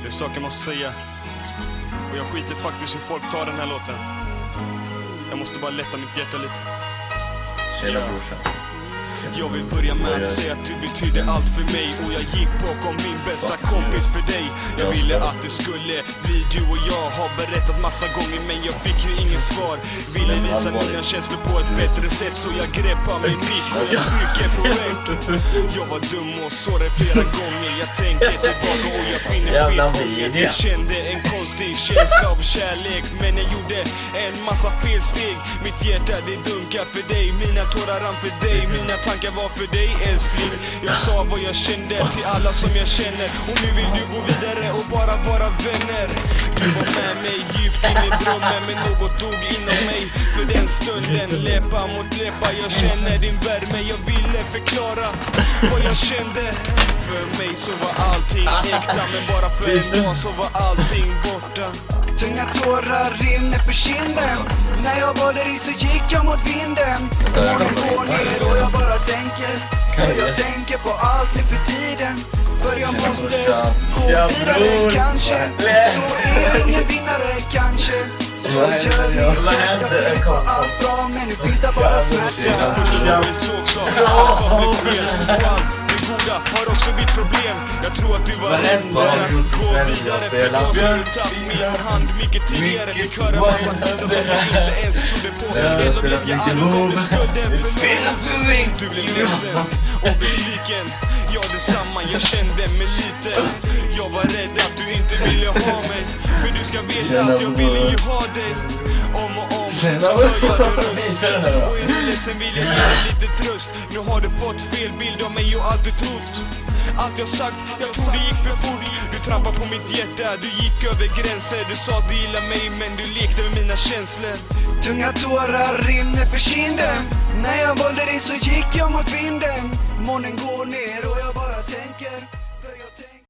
Det är saker jag måste säga. Och jag skiter faktiskt hur folk tar den här låten. Jag måste bara lätta mitt hjärta lite. Tjena brorsan. Jag vill börja med att säga att du betyder allt för mig. Och jag gick bakom min bästa kompis för dig. Jag ville att det skulle bli du och jag. Har berättat massa gånger men jag fick ju ingen svar. Ville visa mina känslor på ett bättre sätt. Så jag greppar min mick och jag trycker på räck. Jag var dum och sårade flera gånger. Jag tänker tillbaka och jag finner fel gånger. Jag kände en konstig känsla av kärlek. Men jag gjorde en massa felsteg. Mitt hjärta det dunkar för dig. Mina tårar rann för dig. Mina tankar var för dig älskling. Jag sa vad jag kände till alla som jag känner. Och nu vill du gå vidare och bara vara vänner. Du var med mig djupt in i drömmen. Men något dog inom mig. För den stunden läppa mot läppa. Jag känner din värme. Jag ville förklara vad jag kände. För mig så var allting äkta. Men bara för en dag så var allting borta. Tunga tårar rinner för kinden. När jag var där i så gick jag mot vinden. Månen går ner och jag bara tänker. Och jag tänker på allt nu för tiden. För jag måste gå vidare kanske. Så är jag ingen vinnare kanske. Så gör vi, jag tänker på allt bra. Men nu finns det bara smärta. Jag såg saker, allt var fel. Och allt det goda har också mitt problem. Jag tror att du var rädd för att gå vidare. För då skulle du ta min hand mycket tidigare. Fick höra massa visar som jag inte ens trodde på. Ändå blev jag aldrig om du skulden för mig. Du blev ledsen och besviken. Jag detsamma, jag kände mig liten. Jag var rädd att du inte ville ha mig. För du ska veta att jag ville ju ha dig. Om och om så hör jag din röst. Och är du ledsen vill jag ge dig lite tröst. Nu har du fått fel bild av mig och allt du trott. Allt jag sagt, jag tror det gick för fort. Du trampade på mitt hjärta, du gick över gränser. Du sa att du gillar mig men du lekte med mina känslor. Tunga tårar rinner för kinden. När jag valde dig så gick jag mot vinden. Månen går